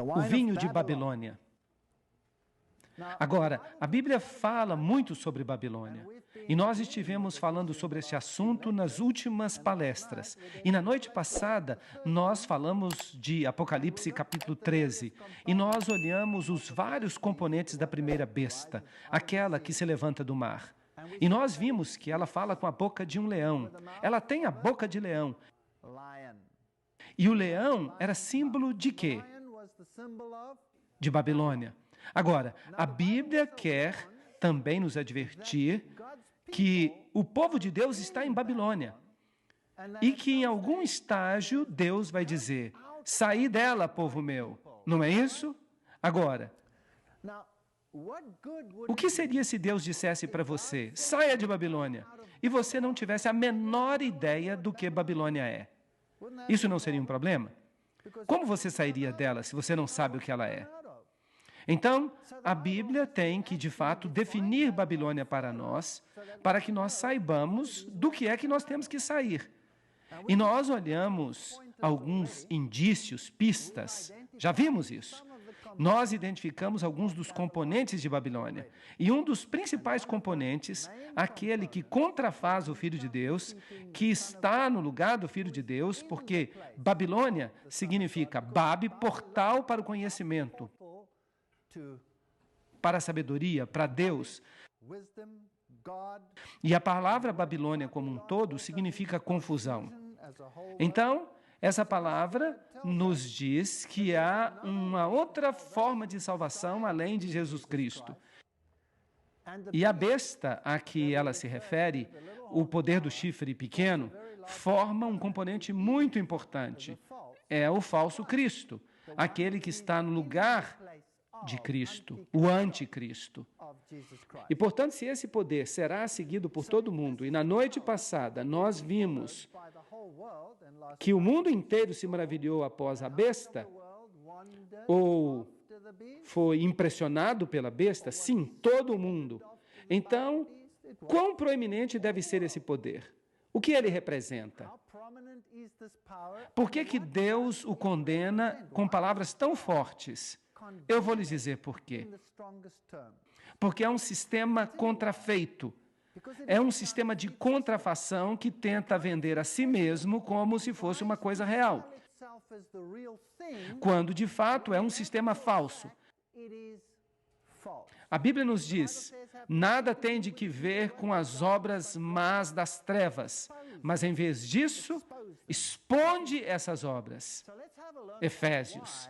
o vinho de Babilônia. Agora, a Bíblia fala muito sobre Babilônia. E nós estivemos falando sobre esse assunto nas últimas palestras. E na noite passada, nós falamos de Apocalipse capítulo 13. E nós olhamos os vários componentes da primeira besta, aquela que se levanta do mar. E nós vimos que ela fala com a boca de um leão. Ela tem a boca de leão. E o leão era símbolo de quê? De Babilônia. Agora, a Bíblia quer também nos advertir que o povo de Deus está em Babilônia e que em algum estágio Deus vai dizer: saí dela, povo meu. Não é isso? Agora, o que seria se Deus dissesse para você: saia de Babilônia, e você não tivesse a menor ideia do que Babilônia é? Isso não seria um problema? Como você sairia dela se você não sabe o que ela é? Então, a Bíblia tem que, de fato, definir Babilônia para nós, para que nós saibamos do que é que nós temos que sair. E nós olhamos alguns indícios, pistas, já vimos isso. Nós identificamos alguns dos componentes de Babilônia. E um dos principais componentes, aquele que contrafaz o Filho de Deus, que está no lugar do Filho de Deus, porque Babilônia significa Babi, portal para o conhecimento, para a sabedoria, para Deus. E a palavra Babilônia como um todo significa confusão. Então, essa palavra nos diz que há uma outra forma de salvação além de Jesus Cristo. E a besta a que ela se refere, o poder do chifre pequeno, forma um componente muito importante. É o falso Cristo, aquele que está no lugar de Cristo, o anticristo. E, portanto, se esse poder será seguido por todo mundo, e na noite passada nós vimos que o mundo inteiro se maravilhou após a besta, ou foi impressionado pela besta, sim, todo mundo. Então, quão proeminente deve ser esse poder? O que ele representa? Por que Deus o condena com palavras tão fortes? Eu vou lhes dizer por quê. Porque é um sistema contrafeito. É um sistema de contrafação que tenta vender a si mesmo como se fosse uma coisa real, quando de fato é um sistema falso. A Bíblia nos diz: nada tem de que ver com as obras más das trevas, mas em vez disso, expõe essas obras. Efésios.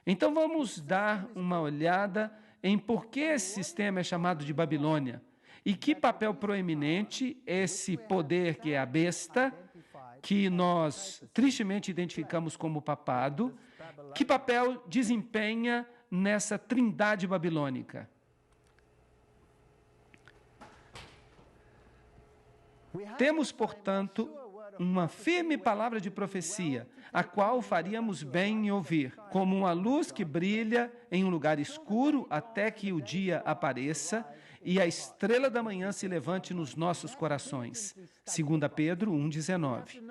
Então vamos dar uma olhada em por que esse sistema é chamado de Babilônia e que papel proeminente esse poder que é a besta, que nós tristemente identificamos como papado, que papel desempenha nessa trindade babilônica. Temos, portanto, uma firme palavra de profecia, a qual faríamos bem em ouvir, como uma luz que brilha em um lugar escuro até que o dia apareça e a estrela da manhã se levante nos nossos corações. 2 Pedro 1,19.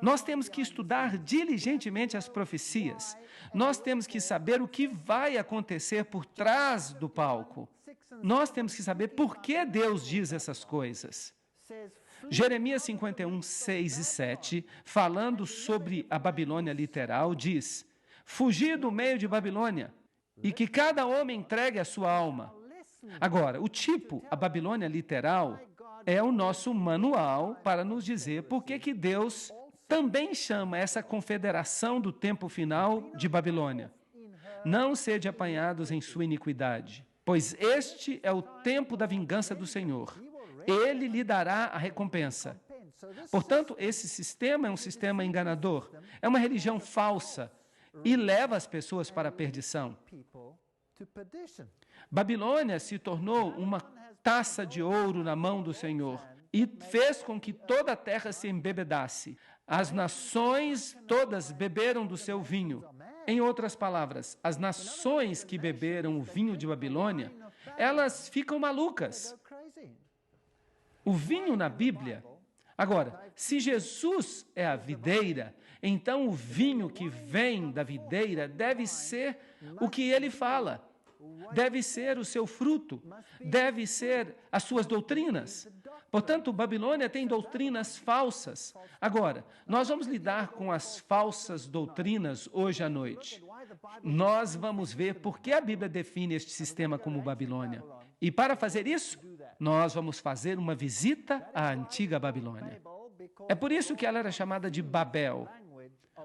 Nós temos que estudar diligentemente as profecias. Nós temos que saber o que vai acontecer por trás do palco. Nós temos que saber por que Deus diz essas coisas. Jeremias 51, 6 e 7, falando sobre a Babilônia literal, diz: fugir do meio de Babilônia, e que cada homem entregue a sua alma. Agora, o tipo, a Babilônia literal, é o nosso manual para nos dizer por que Deus também chama essa confederação do tempo final de Babilônia. Não sede apanhados em sua iniquidade, pois este é o tempo da vingança do Senhor. Ele lhe dará a recompensa. Portanto, esse sistema é um sistema enganador, é uma religião falsa e leva as pessoas para a perdição. Babilônia se tornou uma taça de ouro na mão do Senhor e fez com que toda a terra se embebedasse. As nações todas beberam do seu vinho. Em outras palavras, as nações que beberam o vinho de Babilônia, elas ficam malucas. O vinho na Bíblia. Agora, se Jesus é a videira, Então o vinho que vem da videira deve ser o que ele fala, deve ser o seu fruto, deve ser as suas doutrinas. Portanto, Babilônia tem doutrinas falsas. Agora, nós vamos lidar com as falsas doutrinas hoje à noite. Nós vamos ver por que a Bíblia define este sistema como Babilônia. E para fazer isso, nós vamos fazer uma visita à antiga Babilônia. É por isso que ela era chamada de Babel,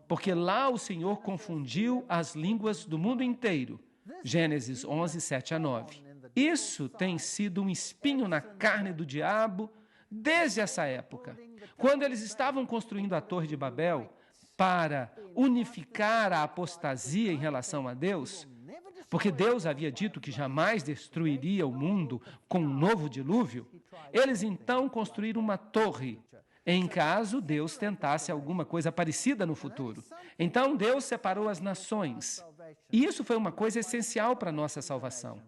porque lá o Senhor confundiu as línguas do mundo inteiro. Gênesis 11, 7 a 9. Isso tem sido um espinho na carne do diabo desde essa época. Quando eles estavam construindo a Torre de Babel para unificar a apostasia em relação a Deus, porque Deus havia dito que jamais destruiria o mundo com um novo dilúvio, eles então construíram uma torre, em caso Deus tentasse alguma coisa parecida no futuro. Então Deus separou as nações. E isso foi uma coisa essencial para a nossa salvação.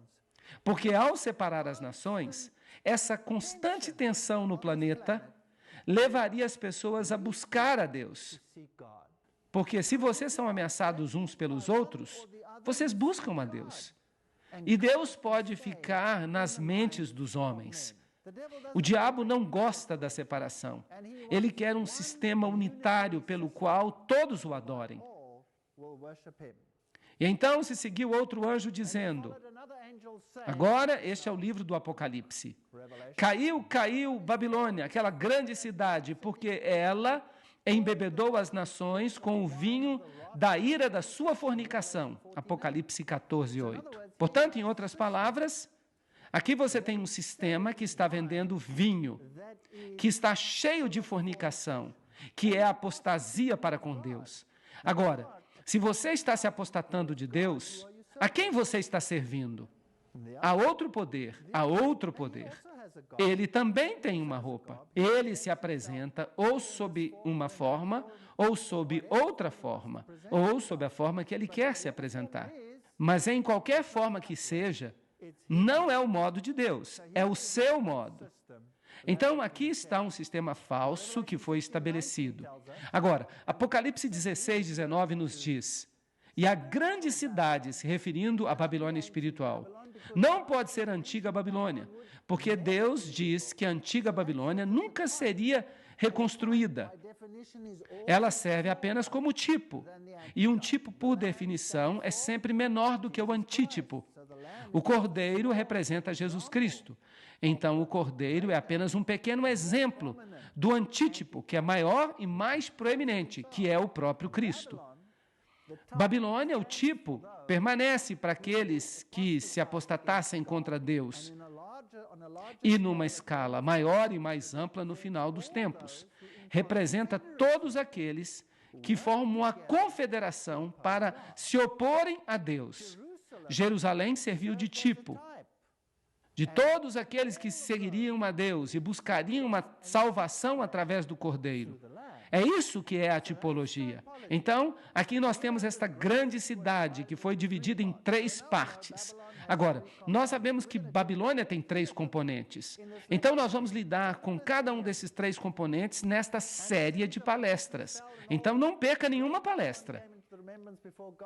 Porque ao separar as nações, essa constante tensão no planeta levaria as pessoas a buscar a Deus. Porque se vocês são ameaçados uns pelos outros, vocês buscam a Deus. E Deus pode ficar nas mentes dos homens. O diabo não gosta da separação. Ele quer um sistema unitário pelo qual todos o adorem. E então se seguiu outro anjo dizendo, agora este é o livro do Apocalipse, caiu Babilônia, aquela grande cidade, porque ela embebedou as nações com o vinho da ira da sua fornicação. Apocalipse 14, 8. Portanto, em outras palavras, aqui você tem um sistema que está vendendo vinho, que está cheio de fornicação, que é a apostasia para com Deus. Agora, se você está se apostatando de Deus, a quem você está servindo? A outro poder, a outro poder. Ele também tem uma roupa. Ele se apresenta ou sob uma forma, ou sob outra forma, ou sob a forma que ele quer se apresentar. Mas em qualquer forma que seja, não é o modo de Deus, é o seu modo. Então, aqui está um sistema falso que foi estabelecido. Agora, Apocalipse 16, 19 nos diz, e a grande cidade, se referindo à Babilônia espiritual, não pode ser a antiga Babilônia, porque Deus diz que a antiga Babilônia nunca seria reconstruída. Ela serve apenas como tipo, e um tipo, por definição, é sempre menor do que o antítipo. O cordeiro representa Jesus Cristo. Então, o cordeiro é apenas um pequeno exemplo do antítipo, que é maior e mais proeminente, que é o próprio Cristo. Babilônia, o tipo, permanece para aqueles que se apostatassem contra Deus. E numa escala maior e mais ampla no final dos tempos. Representa todos aqueles que formam uma confederação para se oporem a Deus. Jerusalém serviu de tipo de todos aqueles que seguiriam a Deus e buscariam uma salvação através do Cordeiro. É isso que é a tipologia. Então, aqui nós temos esta grande cidade que foi dividida em 3 partes. Agora, nós sabemos que Babilônia tem 3 componentes. Então, nós vamos lidar com cada um desses 3 componentes nesta série de palestras. Então, não perca nenhuma palestra.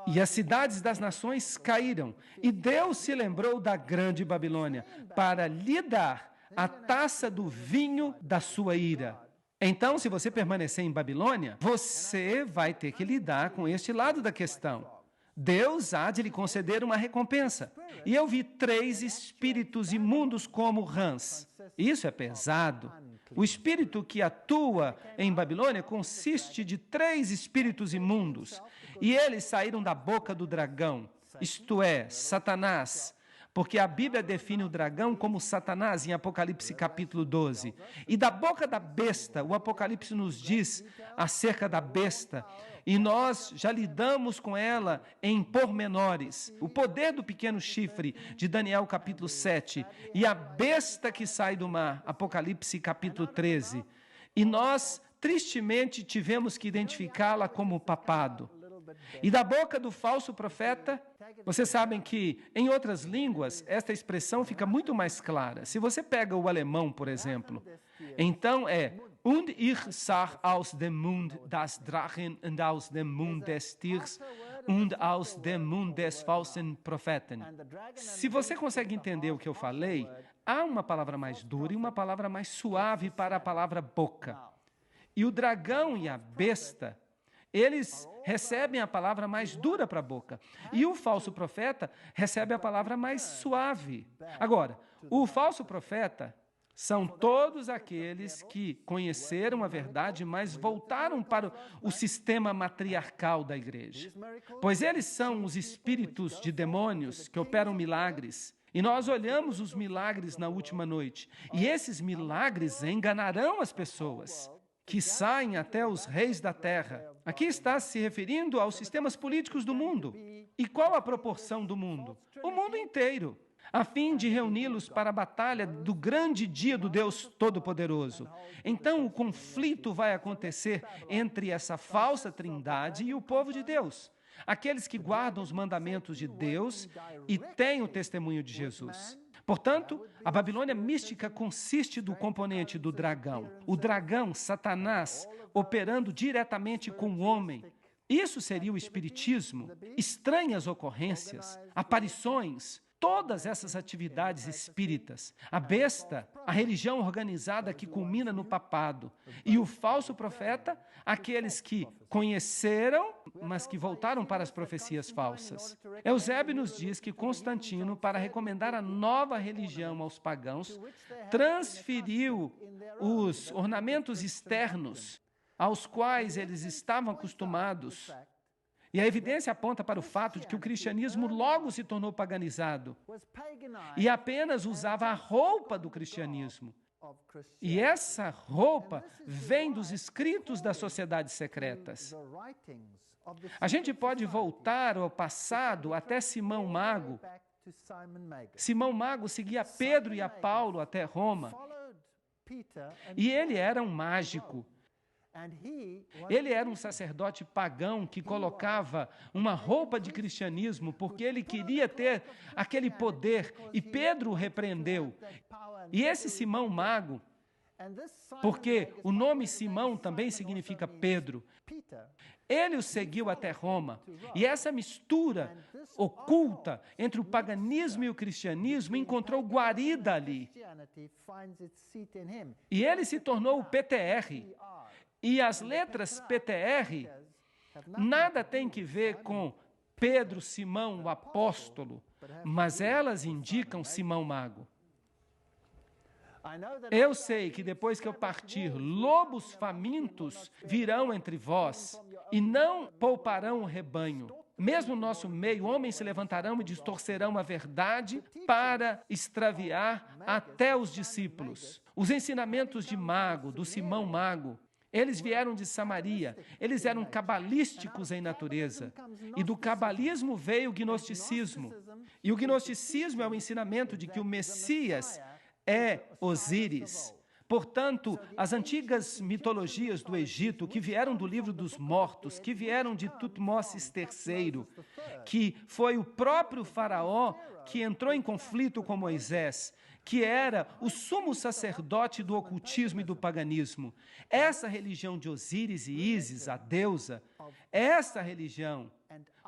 E as cidades das nações caíram, e Deus se lembrou da grande Babilônia para lhe dar a taça do vinho da sua ira. Então, se você permanecer em Babilônia, você vai ter que lidar com este lado da questão. Deus há de lhe conceder uma recompensa. E eu vi 3 espíritos imundos como rãs. Isso é pesado. O espírito que atua em Babilônia consiste de 3 espíritos imundos. E eles saíram da boca do dragão, isto é, Satanás. Porque a Bíblia define o dragão como Satanás em Apocalipse capítulo 12. E da boca da besta, o Apocalipse nos diz acerca da besta. E nós já lidamos com ela em pormenores. O poder do pequeno chifre, de Daniel capítulo 7. E a besta que sai do mar, Apocalipse capítulo 13. E nós, tristemente, tivemos que identificá-la como papado. E da boca do falso profeta, vocês sabem que, em outras línguas, esta expressão fica muito mais clara. Se você pega o alemão, por exemplo, então é Und ich sah aus dem Mund das Drachen und aus dem Mund des Tiers und aus dem Mund des falschen Propheten. Se você consegue entender o que eu falei, há uma palavra mais dura e uma palavra mais suave para a palavra boca. E o dragão e a besta, eles recebem a palavra mais dura para a boca. E o falso profeta recebe a palavra mais suave. Agora, o falso profeta são todos aqueles que conheceram a verdade, mas voltaram para o sistema matriarcal da igreja. Pois eles são os espíritos de demônios que operam milagres. E nós olhamos os milagres na última noite. E esses milagres enganarão as pessoas, que saem até os reis da terra. Aqui está se referindo aos sistemas políticos do mundo. E qual a proporção do mundo? O mundo inteiro, a fim de reuni-los para a batalha do grande dia do Deus Todo-Poderoso. Então, o conflito vai acontecer entre essa falsa trindade e o povo de Deus, aqueles que guardam os mandamentos de Deus e têm o testemunho de Jesus. Portanto, a Babilônia mística consiste do componente do dragão. O dragão, Satanás, operando diretamente com o homem. Isso seria o espiritismo, estranhas ocorrências, aparições, todas essas atividades espíritas, a besta, a religião organizada que culmina no papado, e o falso profeta, aqueles que conheceram, mas que voltaram para as profecias falsas. Eusébio nos diz que Constantino, para recomendar a nova religião aos pagãos, transferiu os ornamentos externos aos quais eles estavam acostumados. E a evidência aponta para o fato de que o cristianismo logo se tornou paganizado e apenas usava a roupa do cristianismo. E essa roupa vem dos escritos das sociedades secretas. A gente pode voltar ao passado até Simão Mago. Simão Mago seguia Pedro e a Paulo até Roma. E ele era um mágico. Ele era um sacerdote pagão que colocava uma roupa de cristianismo porque ele queria ter aquele poder, e Pedro o repreendeu. E esse Simão Mago, porque o nome Simão também significa Pedro, ele o seguiu até Roma. E essa mistura oculta entre o paganismo e o cristianismo encontrou guarida ali. E ele se tornou o PTR. E as letras PTR nada tem que ver com Pedro, Simão, o apóstolo, mas elas indicam Simão Mago. Eu sei que depois que eu partir, lobos famintos virão entre vós e não pouparão o rebanho. Mesmo no nosso meio, homens se levantarão e distorcerão a verdade para extraviar até os discípulos. Os ensinamentos de Mago, do Simão Mago, eles vieram de Samaria, eles eram cabalísticos em natureza. E do cabalismo veio o gnosticismo. E o gnosticismo é o ensinamento de que o Messias é Osíris. Portanto, as antigas mitologias do Egito, que vieram do livro dos mortos, que vieram de Tutmoses III, que foi o próprio faraó que entrou em conflito com Moisés, que era o sumo sacerdote do ocultismo e do paganismo. Essa religião de Osíris e Ísis, a deusa, essa religião,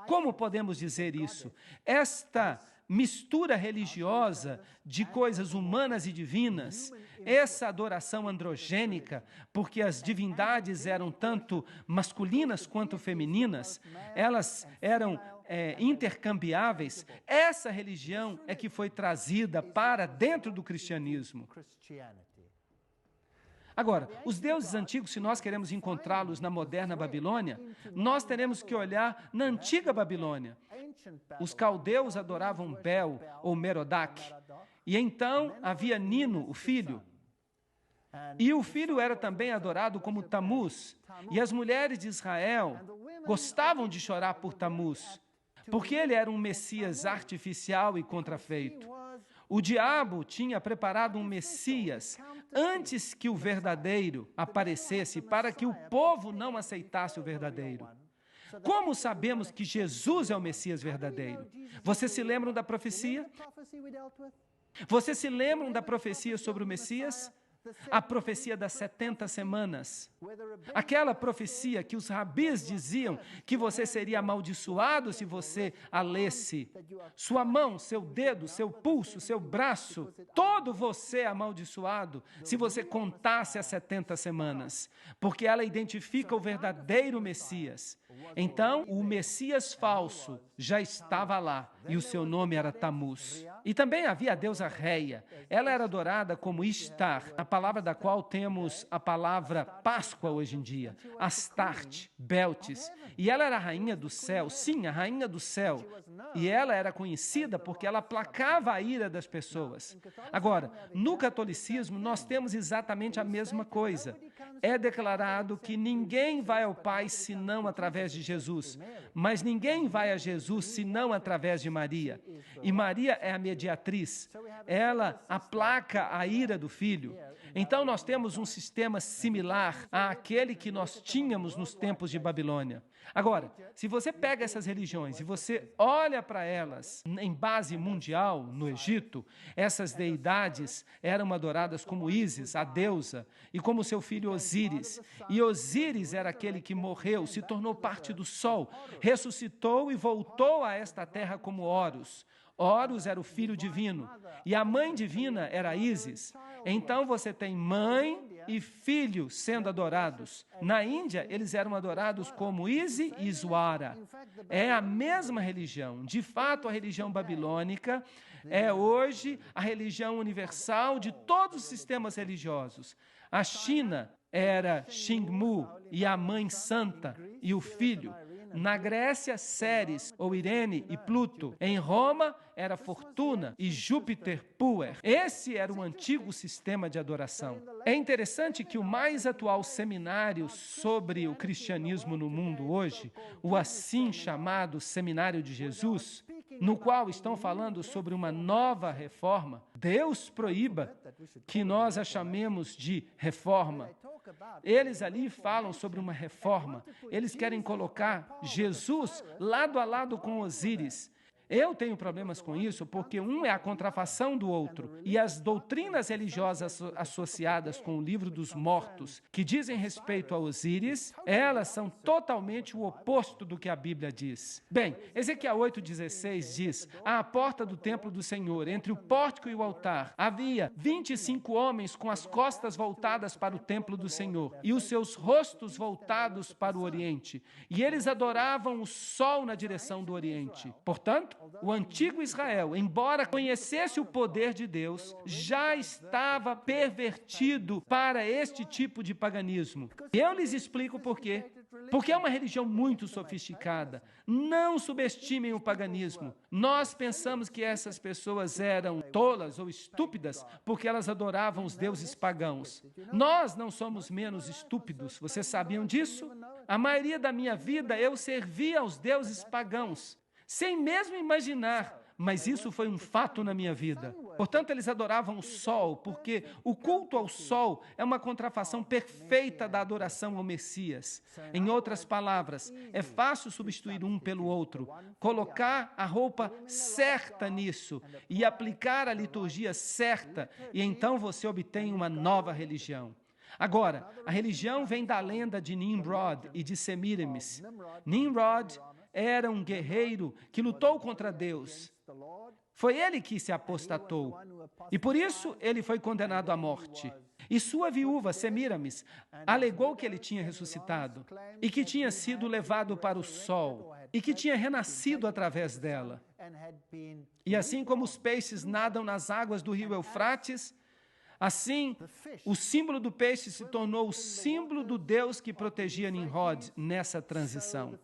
como podemos dizer isso? Esta mistura religiosa de coisas humanas e divinas, essa adoração androgênica, porque as divindades eram tanto masculinas quanto femininas, elas eram intercambiáveis. Essa religião é que foi trazida para dentro do cristianismo. Agora, os deuses antigos, se nós queremos encontrá-los na moderna Babilônia, nós teremos que olhar na antiga Babilônia. Os caldeus adoravam Bel ou Merodach, e então havia Nino, o filho. E o filho era também adorado como Tamuz, e as mulheres de Israel gostavam de chorar por Tamuz, porque ele era um Messias artificial e contrafeito. O diabo tinha preparado um Messias antes que o verdadeiro aparecesse, para que o povo não aceitasse o verdadeiro. Como sabemos que Jesus é o Messias verdadeiro? Vocês se lembram da profecia? Vocês se lembram da profecia sobre o Messias? A profecia das 70 semanas. Aquela profecia que os rabis diziam que você seria amaldiçoado se você a lesse. Sua mão, seu dedo, seu pulso, seu braço, todo você é amaldiçoado se você contasse as 70 semanas. Porque ela identifica o verdadeiro Messias. Então, o Messias falso já estava lá e o seu nome era Tamuz. E também havia a deusa Reia. Ela era adorada como Ishtar, a palavra da qual temos a palavra Páscoa hoje em dia. Astarte, Beltis. E ela era a rainha do céu, sim, a rainha do céu. E ela era conhecida porque ela aplacava a ira das pessoas. Agora, no catolicismo, nós temos exatamente a mesma coisa. É declarado que ninguém vai ao Pai senão através de Jesus. Mas ninguém vai a Jesus senão através de Maria. E Maria é a mediatriz. Ela aplaca a ira do Filho. Então, nós temos um sistema similar àquele que nós tínhamos nos tempos de Babilônia. Agora, se você pega essas religiões e você olha para elas em base mundial, no Egito, essas deidades eram adoradas como Ísis, a deusa, e como seu filho Osíris. E Osíris era aquele que morreu, se tornou parte do sol, ressuscitou e voltou a esta terra como Horus. Horus era o filho divino e a mãe divina era Ísis. Então você tem mãe e filho sendo adorados. Na Índia, eles eram adorados como Isi e Iswara. É a mesma religião. De fato, a religião babilônica é hoje a religião universal de todos os sistemas religiosos. A China era Xingmu e a mãe santa e o filho. Na Grécia, Ceres, ou Irene e Pluto. Em Roma, era Fortuna e Júpiter Puer. Esse era o antigo sistema de adoração. É interessante que o mais atual seminário sobre o cristianismo no mundo hoje, o assim chamado Seminário de Jesus, no qual estão falando sobre uma nova reforma, Deus proíba que nós a chamemos de reforma. Eles ali falam sobre uma reforma. Eles querem colocar Jesus lado a lado com Osíris. Eu tenho problemas com isso porque um é a contrafação do outro. E as doutrinas religiosas associadas com o livro dos mortos, que dizem respeito a Osíris, elas são totalmente o oposto do que a Bíblia diz. Bem, Ezequiel 8,16 diz: à porta do templo do Senhor, entre o pórtico e o altar, havia 25 homens com as costas voltadas para o templo do Senhor e os seus rostos voltados para o oriente. E eles adoravam o sol na direção do oriente. Portanto, o antigo Israel, embora conhecesse o poder de Deus, já estava pervertido para este tipo de paganismo. Eu lhes explico por quê. Porque é uma religião muito sofisticada. Não subestimem o paganismo. Nós pensamos que essas pessoas eram tolas ou estúpidas porque elas adoravam os deuses pagãos. Nós não somos menos estúpidos. Vocês sabiam disso? A maioria da minha vida eu servia aos deuses pagãos, sem mesmo imaginar, mas isso foi um fato na minha vida. Portanto, eles adoravam o sol, porque o culto ao sol é uma contrafação perfeita da adoração ao Messias. Em outras palavras, é fácil substituir um pelo outro, colocar a roupa certa nisso e aplicar a liturgia certa, e então você obtém uma nova religião. Agora, a religião vem da lenda de Nimrod e de Semiramis. Nimrod era um guerreiro que lutou contra Deus. Foi ele que se apostatou. E por isso ele foi condenado à morte. E sua viúva, Semiramis, alegou que ele tinha ressuscitado e que tinha sido levado para o sol e que tinha renascido através dela. E assim como os peixes nadam nas águas do rio Eufrates, assim, o símbolo do peixe se tornou o símbolo do Deus que protegia Nimrod nessa transição.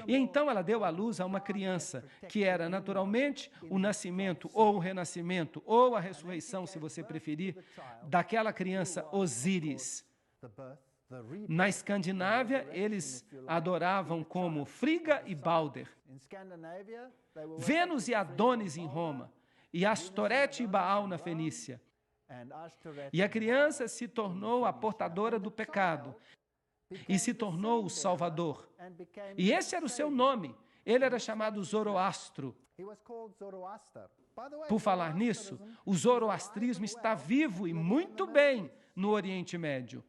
E então ela deu à luz a uma criança, que era naturalmente o nascimento ou o renascimento, ou a ressurreição, se você preferir, daquela criança Osíris. Na Escandinávia, eles adoravam como Frigga e Balder, Vênus e Adonis em Roma, e Astorete e Baal na Fenícia. E a criança se tornou a portadora do pecado e se tornou o Salvador. E esse era o seu nome. Ele era chamado Zoroastro. Por falar nisso, o zoroastrismo está vivo e muito bem no Oriente Médio.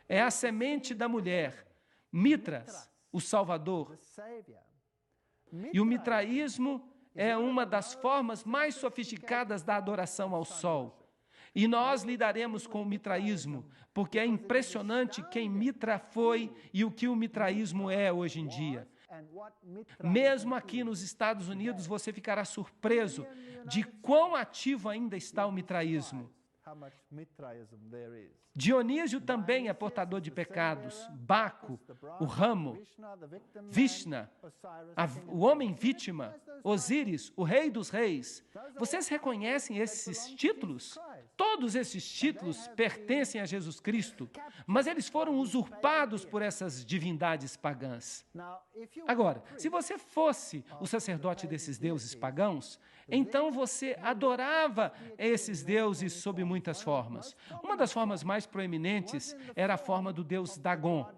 É a semente da mulher, Mitras, o Salvador. E o mitraísmo é uma das formas mais sofisticadas da adoração ao sol. E nós lidaremos com o mitraísmo, porque é impressionante quem Mitra foi e o que o mitraísmo é hoje em dia. Mesmo aqui nos Estados Unidos, você ficará surpreso de quão ativo ainda está o mitraísmo. Dionísio também é portador de pecados. Baco, o ramo. Vishna, o homem vítima. Osíris, o rei dos reis. Vocês reconhecem esses títulos? Todos esses títulos pertencem a Jesus Cristo, mas eles foram usurpados por essas divindades pagãs. Agora, se você fosse o sacerdote desses deuses pagãos, então você adorava esses deuses sob muitas formas. Uma das formas mais proeminentes era a forma do deus Dagon.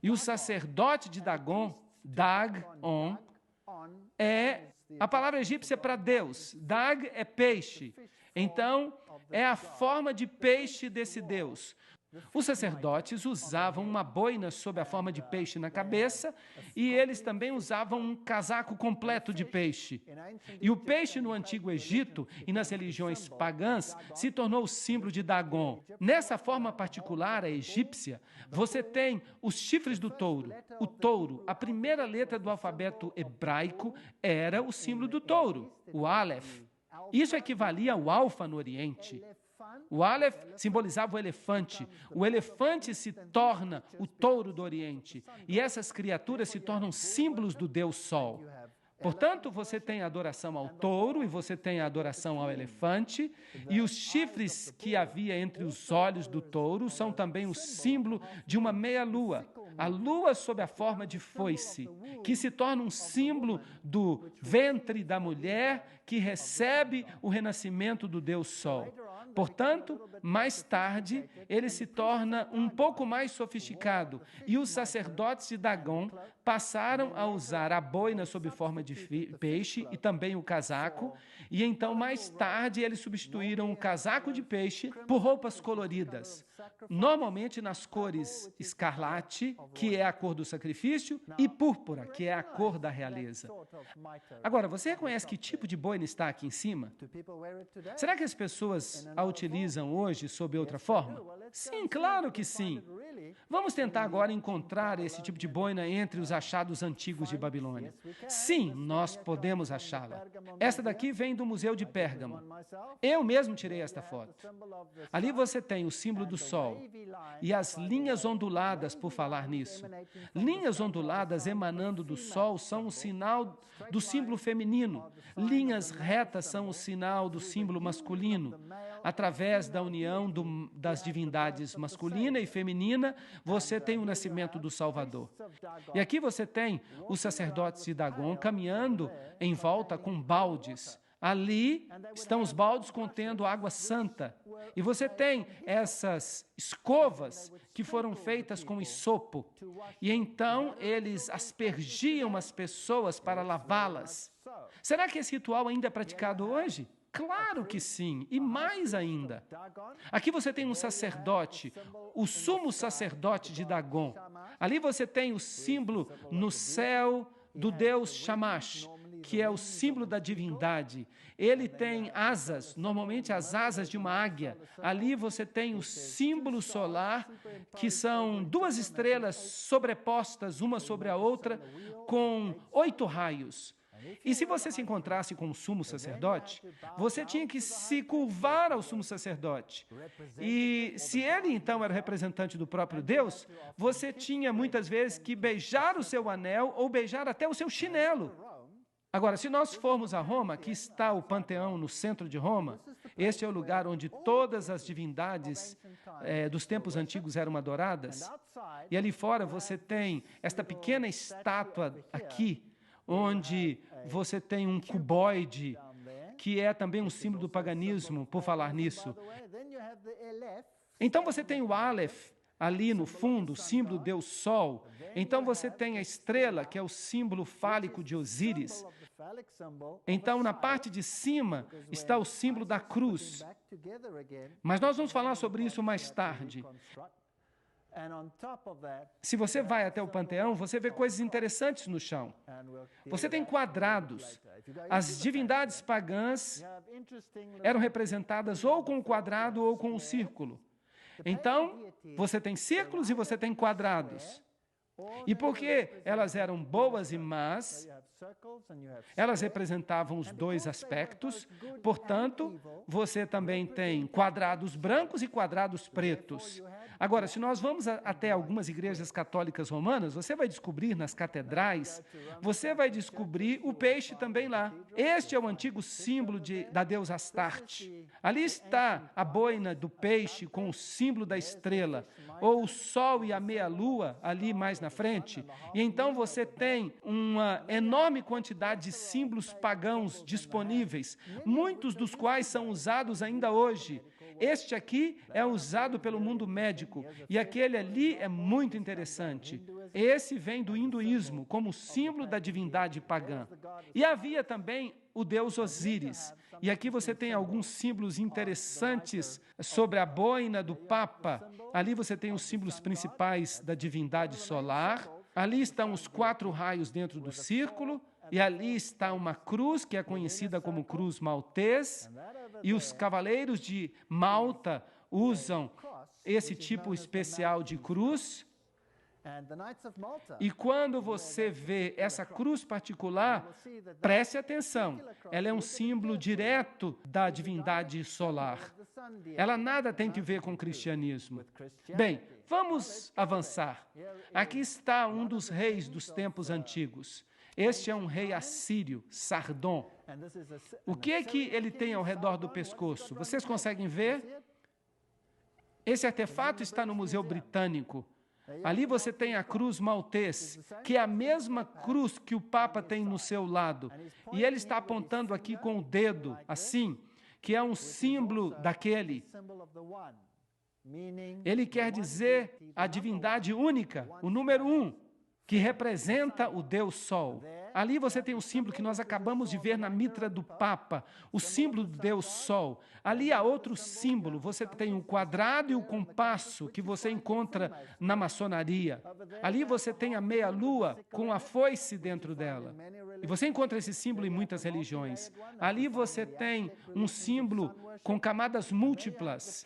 E o sacerdote de Dagon, Dagon, é a palavra egípcia para Deus. Dag é peixe. Então, é a forma de peixe desse Deus. Os sacerdotes usavam uma boina sob a forma de peixe na cabeça e eles também usavam um casaco completo de peixe. E o peixe no Antigo Egito e nas religiões pagãs se tornou o símbolo de Dagon. Nessa forma particular, a egípcia, você tem os chifres do touro. O touro, a primeira letra do alfabeto hebraico, era o símbolo do touro, o Aleph. Isso equivalia ao alfa no Oriente. O Aleph simbolizava o elefante. O elefante se torna o touro do Oriente. E essas criaturas se tornam símbolos do Deus Sol. Portanto, você tem a adoração ao touro e você tem a adoração ao elefante. E os chifres que havia entre os olhos do touro são também o símbolo de uma meia-lua. A lua sob a forma de foice, que se torna um símbolo do ventre da mulher que recebe o renascimento do Deus Sol. Portanto, mais tarde, ele se torna um pouco mais sofisticado e os sacerdotes de Dagon passaram a usar a boina sob forma de peixe e também o casaco, e então, mais tarde, eles substituíram o casaco de peixe por roupas coloridas, normalmente nas cores escarlate, que é a cor do sacrifício, e púrpura, que é a cor da realeza. Agora, você reconhece que tipo de boina está aqui em cima? Será que as pessoas a utilizam hoje sob outra forma? Sim, claro que sim. Vamos tentar agora encontrar esse tipo de boina entre os achados antigos de Babilônia. Sim, nós podemos achá-la. Esta daqui vem do Museu de Pérgamo. Eu mesmo tirei esta foto. Ali você tem o símbolo do sol e as linhas onduladas, por falar nisso. Linhas onduladas emanando do sol são o sinal do símbolo feminino. Linhas retas são o sinal do símbolo masculino. Através da união das divindades masculina e feminina, você tem o nascimento do Salvador. E aqui você tem os sacerdotes de Dagon caminhando em volta com baldes. Ali estão os baldes contendo água santa. E você tem essas escovas que foram feitas com isopo. E então eles aspergiam as pessoas para lavá-las. Será que esse ritual ainda é praticado hoje? Claro que sim, e mais ainda. Aqui você tem um sacerdote, o sumo sacerdote de Dagon. Ali você tem o símbolo no céu do deus Shamash, que é o símbolo da divindade. Ele tem asas, normalmente as asas de uma águia. Ali você tem o símbolo solar, que são duas estrelas sobrepostas uma sobre a outra, com 8 raios. E se você se encontrasse com o sumo sacerdote, você tinha que se curvar ao sumo sacerdote. E se ele, então, era o representante do próprio Deus, você tinha, muitas vezes, que beijar o seu anel ou beijar até o seu chinelo. Agora, se nós formos a Roma, aqui está o Panteão no centro de Roma. Este é o lugar onde todas as divindades dos tempos antigos eram adoradas. E ali fora você tem esta pequena estátua aqui, onde você tem um cuboide, que é também um símbolo do paganismo, por falar nisso. Então você tem o Aleph ali no fundo, o símbolo do Deus Sol. Então você tem a estrela, que é o símbolo fálico de Osíris. Então, na parte de cima está o símbolo da cruz. Mas nós vamos falar sobre isso mais tarde. Se você vai até o Panteão, você vê coisas interessantes no chão. Você tem quadrados. As divindades pagãs eram representadas ou com o quadrado ou com o círculo. Então, você tem círculos e você tem quadrados. E porque elas eram boas e más, elas representavam os dois aspectos, portanto, você também tem quadrados brancos e quadrados pretos. Agora, se nós vamos até algumas igrejas católicas romanas, você vai descobrir nas catedrais, você vai descobrir o peixe também lá. Este é o antigo símbolo da deusa Astarte. Ali está a boina do peixe com o símbolo da estrela, ou o sol e a meia-lua ali mais na frente. E então você tem uma enorme quantidade de símbolos pagãos disponíveis, muitos dos quais são usados ainda hoje. Este aqui é usado pelo mundo médico e aquele ali é muito interessante. Esse vem do hinduísmo como símbolo da divindade pagã. E havia também o deus Osíris. E aqui você tem alguns símbolos interessantes sobre a boina do Papa. Ali você tem os símbolos principais da divindade solar. Ali estão os 4 raios dentro do círculo. E ali está uma cruz, que é conhecida como cruz maltês, e os cavaleiros de Malta usam esse tipo especial de cruz. E quando você vê essa cruz particular, preste atenção, ela é um símbolo direto da divindade solar. Ela nada tem que ver com o cristianismo. Bem, vamos avançar. Aqui está um dos reis dos tempos antigos. Este é um rei assírio, Sardom. O que é que ele tem ao redor do pescoço? Vocês conseguem ver? Esse artefato está no Museu Britânico. Ali você tem a cruz maltês, que é a mesma cruz que o Papa tem no seu lado. E ele está apontando aqui com o dedo, assim, que é um símbolo daquele. Ele quer dizer a divindade única, o número 1. Que representa o Deus Sol. Ali você tem o símbolo que nós acabamos de ver na mitra do Papa, o símbolo do Deus Sol. Ali há outro símbolo, você tem o quadrado e o compasso que você encontra na maçonaria. Ali você tem a meia-lua com a foice dentro dela. E você encontra esse símbolo em muitas religiões. Ali você tem um símbolo com camadas múltiplas,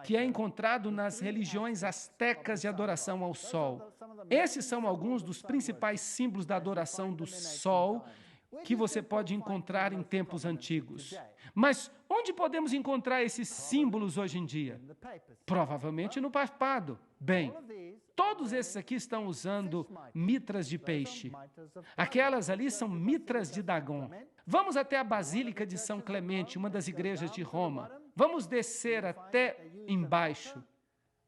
que é encontrado nas religiões astecas de adoração ao Sol. Esses são alguns dos principais símbolos da adoração do Sol que você pode encontrar em tempos antigos. Mas onde podemos encontrar esses símbolos hoje em dia? Provavelmente no papado. Bem, todos esses aqui estão usando mitras de peixe. Aquelas ali são mitras de Dagon. Vamos até a Basílica de São Clemente, uma das igrejas de Roma. Vamos descer até embaixo.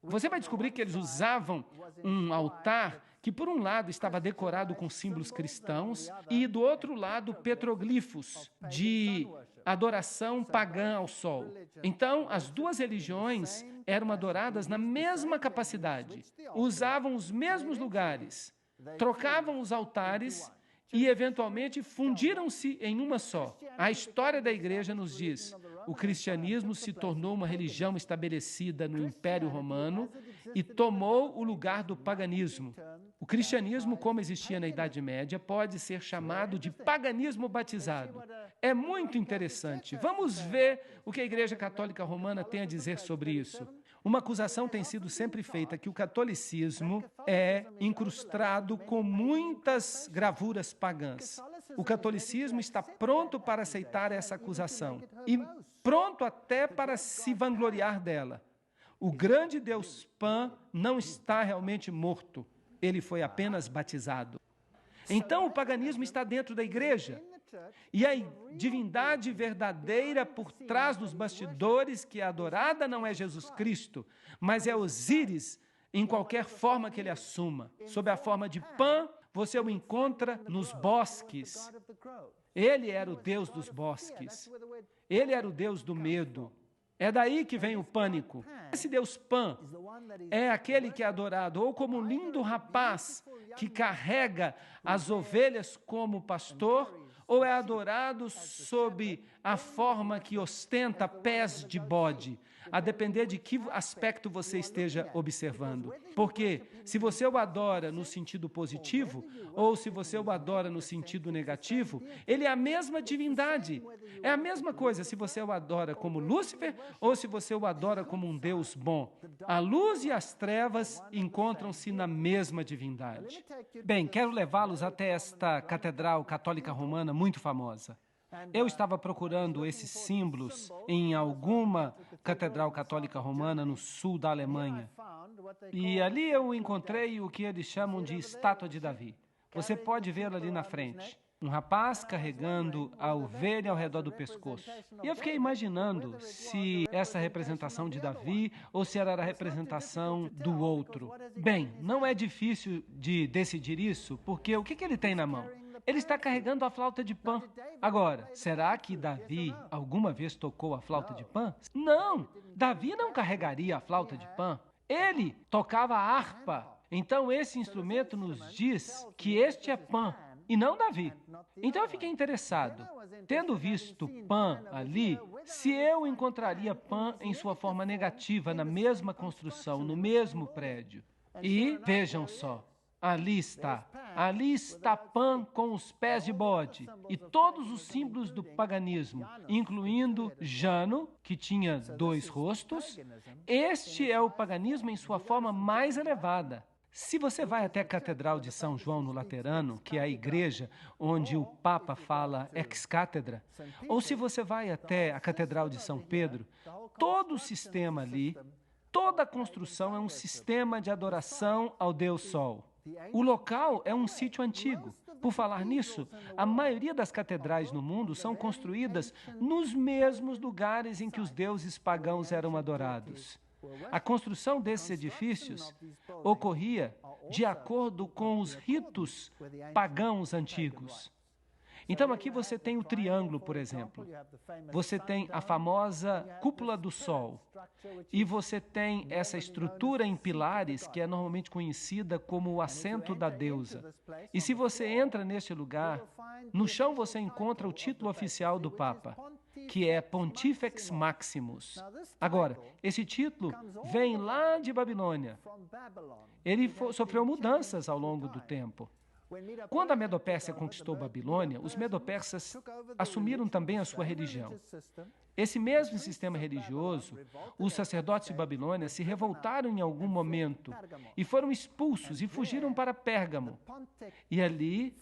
Você vai descobrir que eles usavam um altar que, por um lado, estava decorado com símbolos cristãos e, do outro lado, petroglifos de adoração pagã ao sol. Então, as duas religiões eram adoradas na mesma capacidade, usavam os mesmos lugares, trocavam os altares e, eventualmente, fundiram-se em uma só. A história da igreja nos diz: o cristianismo se tornou uma religião estabelecida no Império Romano e tomou o lugar do paganismo. O cristianismo, como existia na Idade Média, pode ser chamado de paganismo batizado. É muito interessante. Vamos ver o que a Igreja Católica Romana tem a dizer sobre isso. Uma acusação tem sido sempre feita que o catolicismo é incrustado com muitas gravuras pagãs. O catolicismo está pronto para aceitar essa acusação e pronto até para se vangloriar dela. O grande Deus Pan não está realmente morto, ele foi apenas batizado. Então o paganismo está dentro da igreja. E a divindade verdadeira por trás dos bastidores que é adorada não é Jesus Cristo, mas é Osíris, em qualquer forma que ele assuma. Sob a forma de Pan, você o encontra nos bosques. Ele era o Deus dos bosques. Ele era o Deus do medo. É daí que vem o pânico. Esse Deus Pan é aquele que é adorado ou como um lindo rapaz que carrega as ovelhas como pastor, ou é adorado sob a forma que ostenta pés de bode, a depender de que aspecto você esteja observando. Porque se você o adora no sentido positivo, ou se você o adora no sentido negativo, ele é a mesma divindade. É a mesma coisa se você o adora como Lúcifer, ou se você o adora como um Deus bom. A luz e as trevas encontram-se na mesma divindade. Bem, quero levá-los até esta catedral católica romana muito famosa. Eu estava procurando esses símbolos em alguma catedral católica romana no sul da Alemanha. E ali eu encontrei o que eles chamam de estátua de Davi. Você pode vê-la ali na frente. Um rapaz carregando a ovelha ao redor do pescoço. E eu fiquei imaginando se essa representação de Davi ou se era a representação do outro. Bem, não é difícil de decidir isso, porque o que ele tem na mão? Ele está carregando a flauta de Pan. Agora, será que Davi alguma vez tocou a flauta de Pan? Não! Davi não carregaria a flauta de Pan. Ele tocava a harpa. Então, esse instrumento nos diz que este é Pan e não Davi. Então, eu fiquei interessado, tendo visto Pan ali, se eu encontraria Pan em sua forma negativa, na mesma construção, no mesmo prédio. E, vejam só, ali está Pan com os pés de bode e todos os símbolos do paganismo, incluindo Jano, que tinha 2 rostos. Este é o paganismo em sua forma mais elevada. Se você vai até a Catedral de São João no Laterano, que é a igreja onde o Papa fala ex-cátedra, ou se você vai até a Catedral de São Pedro, todo o sistema ali, toda a construção é um sistema de adoração ao Deus Sol. O local é um sítio antigo. Por falar nisso, a maioria das catedrais no mundo são construídas nos mesmos lugares em que os deuses pagãos eram adorados. A construção desses edifícios ocorria de acordo com os ritos pagãos antigos. Então, aqui você tem o triângulo, por exemplo. Você tem a famosa cúpula do Sol. E você tem essa estrutura em pilares que é normalmente conhecida como o assento da deusa. E se você entra neste lugar, no chão você encontra o título oficial do Papa, que é Pontifex Maximus. Agora, esse título vem lá de Babilônia. Ele sofreu mudanças ao longo do tempo. Quando a Medo-Pérsia conquistou Babilônia, os Medo-Persas assumiram também a sua religião. Esse mesmo sistema religioso, os sacerdotes de Babilônia se revoltaram em algum momento e foram expulsos e fugiram para Pérgamo. E ali,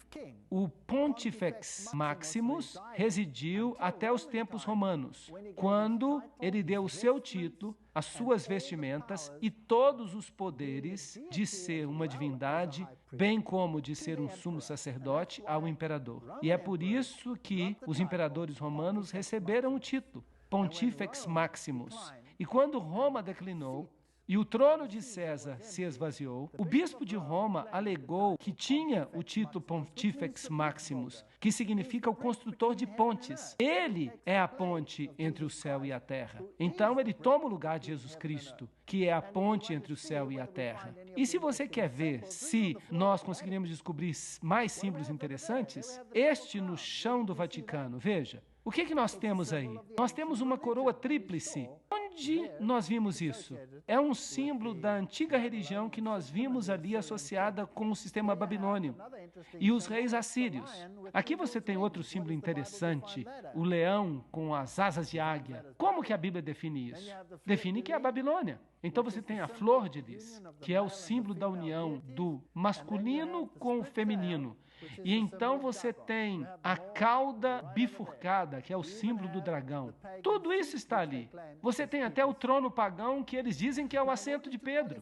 o Pontifex Maximus residiu até os tempos romanos, quando ele deu o seu título, as suas vestimentas e todos os poderes de ser uma divindade, bem como de ser um sumo sacerdote ao imperador. E é por isso que os imperadores romanos receberam o título, Pontifex Maximus. E quando Roma declinou e o trono de César se esvaziou, o bispo de Roma alegou que tinha o título Pontifex Maximus, que significa o construtor de pontes. Ele é a ponte entre o céu e a terra. Então ele toma o lugar de Jesus Cristo, que é a ponte entre o céu e a terra. E se você quer ver se nós conseguiremos descobrir mais símbolos interessantes, este no chão do Vaticano, veja. O que nós temos aí? Nós temos uma coroa tríplice. Onde nós vimos isso? É um símbolo da antiga religião que nós vimos ali associada com o sistema babilônio e os reis assírios. Aqui você tem outro símbolo interessante, o leão com as asas de águia. Como que a Bíblia define isso? Define que é a Babilônia. Então você tem a flor de lis, que é o símbolo da união do masculino com o feminino. E então você tem a cauda bifurcada, que é o símbolo do dragão. Tudo isso está ali. Você tem até o trono pagão, que eles dizem que é o assento de Pedro.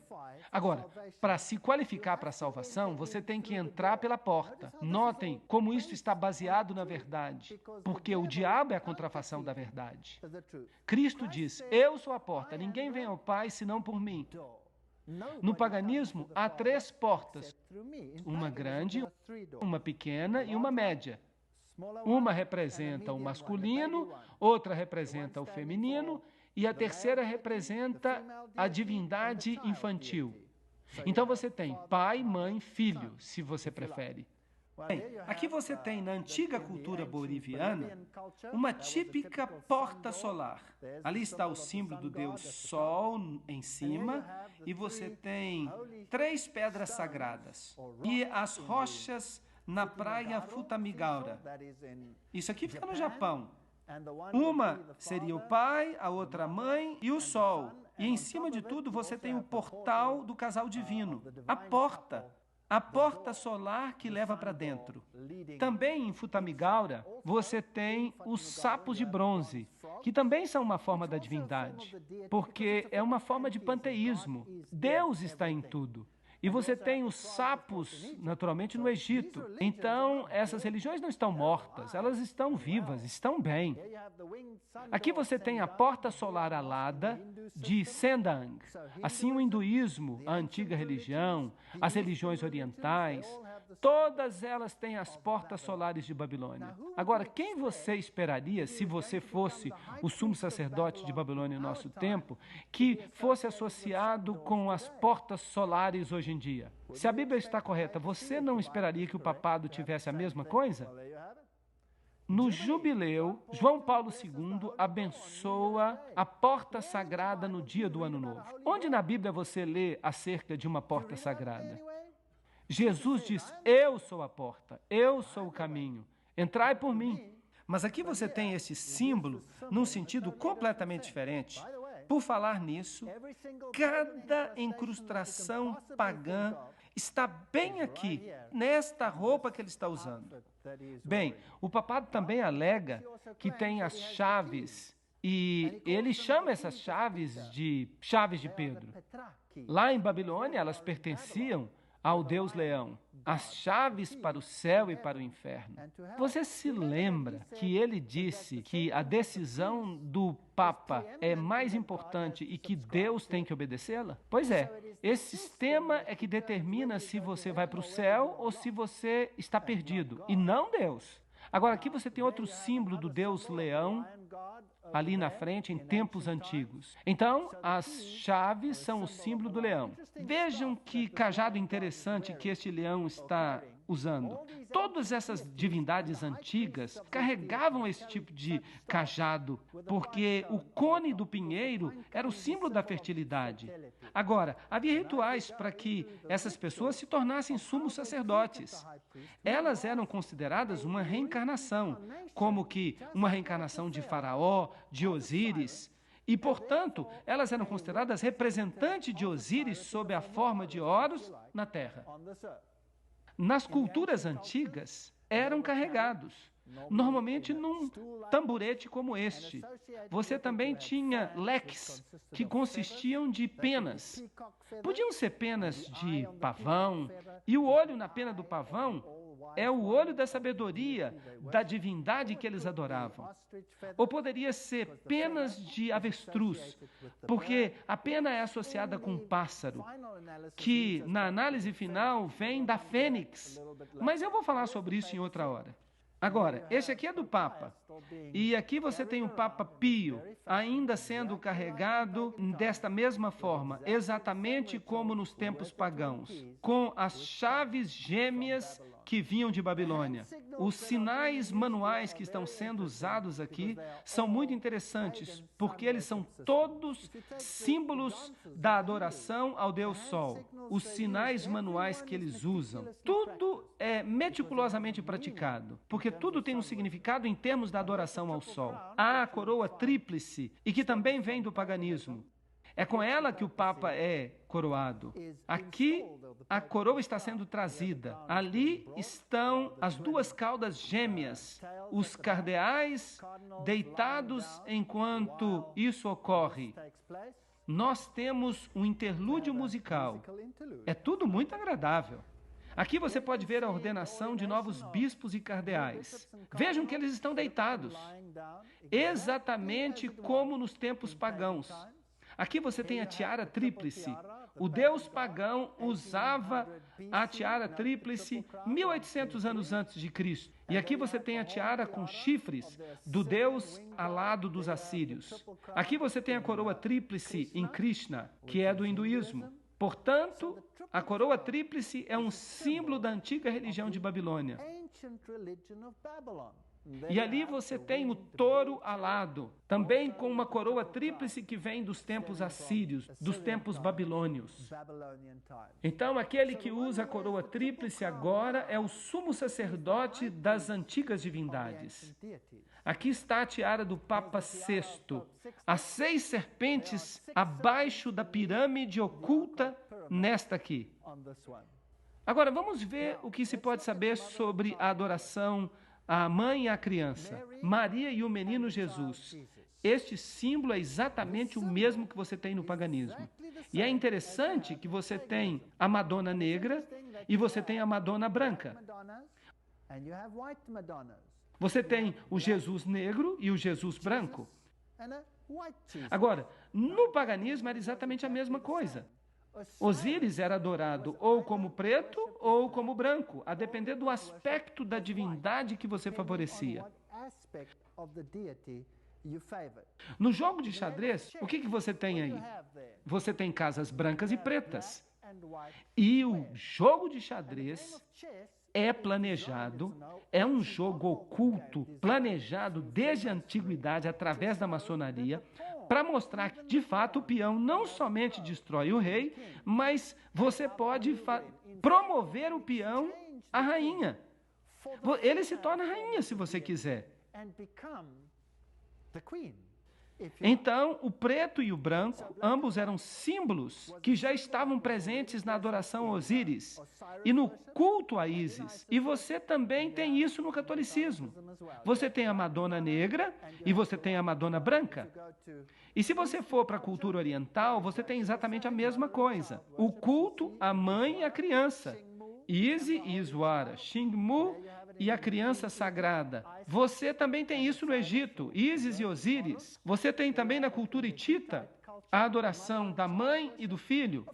Agora, para se qualificar para a salvação, você tem que entrar pela porta. Notem como isso está baseado na verdade, porque o diabo é a contrafação da verdade. Cristo diz, eu sou a porta, ninguém vem ao Pai senão por mim. No paganismo, há 3 portas, uma grande, uma pequena e uma média. Uma representa o masculino, outra representa o feminino e a terceira representa a divindade infantil. Então você tem pai, mãe, filho, se você prefere. Bem, aqui você tem, na antiga cultura boliviana, uma típica porta solar. Ali está o símbolo do deus Sol em cima, e você tem 3 pedras sagradas e as rochas na praia Futamigaura. Isso aqui fica no Japão. Uma seria o pai, a outra a mãe e o sol. E em cima de tudo você tem o portal do casal divino, a porta solar que leva para dentro. Também em Futamigaura você tem os sapos de bronze, que também são uma forma da divindade, porque é uma forma de panteísmo. Deus está em tudo. E você tem os sapos, naturalmente, no Egito. Então, essas religiões não estão mortas, elas estão vivas, estão bem. Aqui você tem a porta solar alada de Sendang. Assim, o hinduísmo, a antiga religião, as religiões orientais, todas elas têm as portas solares de Babilônia. Agora, quem você esperaria, se você fosse o sumo sacerdote de Babilônia no nosso tempo, que fosse associado com as portas solares hoje em dia? Se a Bíblia está correta, você não esperaria que o papado tivesse a mesma coisa? No jubileu, João Paulo II abençoa a porta sagrada no dia do Ano Novo. Onde na Bíblia você lê acerca de uma porta sagrada? Jesus diz, eu sou a porta, eu sou o caminho, entrai por mim. Mas aqui você tem esse símbolo num sentido completamente diferente. Por falar nisso, cada incrustação pagã está bem aqui, nesta roupa que ele está usando. Bem, o papado também alega que tem as chaves, e ele chama essas chaves de Pedro. Lá em Babilônia, elas pertenciam ao Deus Leão, as chaves para o céu e para o inferno. Você se lembra que ele disse que a decisão do Papa é mais importante e que Deus tem que obedecê-la? Pois é, esse sistema é que determina se você vai para o céu ou se você está perdido, e não Deus. Agora, aqui você tem outro símbolo do Deus Leão, ali na frente, em tempos antigos. Então, as chaves são o símbolo do leão. Vejam que cajado interessante que este leão está usando. Todas essas divindades antigas carregavam esse tipo de cajado, porque o cone do pinheiro era o símbolo da fertilidade. Agora, havia rituais para que essas pessoas se tornassem sumos sacerdotes. Elas eram consideradas uma reencarnação, como que uma reencarnação de Faraó, de Osíris, e, portanto, elas eram consideradas representantes de Osíris sob a forma de Horus na terra. Nas culturas antigas, eram carregados, normalmente num tamborete como este. Você também tinha leques, que consistiam de penas. Podiam ser penas de pavão, e o olho na pena do pavão é o olho da sabedoria, da divindade que eles adoravam. Ou poderia ser penas de avestruz, porque a pena é associada com um pássaro, que na análise final vem da fênix. Mas eu vou falar sobre isso em outra hora. Agora, esse aqui é do Papa, e aqui você tem o Papa Pio, ainda sendo carregado desta mesma forma, exatamente como nos tempos pagãos, com as chaves gêmeas que vinham de Babilônia. Os sinais manuais que estão sendo usados aqui são muito interessantes, porque eles são todos símbolos da adoração ao Deus Sol. Os sinais manuais que eles usam, tudo é meticulosamente praticado, porque tudo tem um significado em termos da adoração ao Sol. Há a coroa tríplice, e que também vem do paganismo. É com ela que o Papa é coroado. Aqui, a coroa está sendo trazida. Ali estão as duas caudas gêmeas, os cardeais deitados enquanto isso ocorre. Nós temos um interlúdio musical. É tudo muito agradável. Aqui você pode ver a ordenação de novos bispos e cardeais. Vejam que eles estão deitados, exatamente como nos tempos pagãos. Aqui você tem a tiara tríplice, O deus pagão usava a tiara tríplice 1800 anos antes de Cristo. E aqui você tem a tiara com chifres do deus alado dos assírios. Aqui você tem a coroa tríplice em Krishna, que é do hinduísmo. Portanto, a coroa tríplice é um símbolo da antiga religião de Babilônia. E ali você tem o touro alado, também com uma coroa tríplice que vem dos tempos assírios, dos tempos babilônios. Então, aquele que usa a coroa tríplice agora é o sumo sacerdote das antigas divindades. Aqui está a tiara do Papa VI, as 6 serpentes abaixo da pirâmide oculta nesta aqui. Agora, vamos ver o que se pode saber sobre a adoração à mãe e à criança, Maria e o menino Jesus. Este símbolo é exatamente o mesmo que você tem no paganismo. E é interessante que você tem a Madonna negra e você tem a Madonna branca. Você tem o Jesus negro e o Jesus branco. Agora, no paganismo era exatamente a mesma coisa. Osíris era adorado ou como preto ou como branco, a depender do aspecto da divindade que você favorecia. No jogo de xadrez, o que você tem aí? Você tem casas brancas e pretas. E o jogo de xadrez é planejado, é um jogo oculto, planejado desde a antiguidade através da maçonaria, para mostrar que, de fato, o peão não somente destrói o rei, mas você pode promover o peão à rainha. Ele se torna rainha se você quiser. Então, o preto e o branco, ambos eram símbolos que já estavam presentes na adoração a Osíris e no culto a Ísis. E você também tem isso no catolicismo. Você tem a Madonna negra e você tem a Madonna branca. E se você for para a cultura oriental, você tem exatamente a mesma coisa. O culto à mãe e à criança. Isis e Iswara, Xingmu e a criança sagrada. Você também tem isso no Egito, Ísis e Osíris. Você tem também na cultura hitita a adoração da mãe e do filho.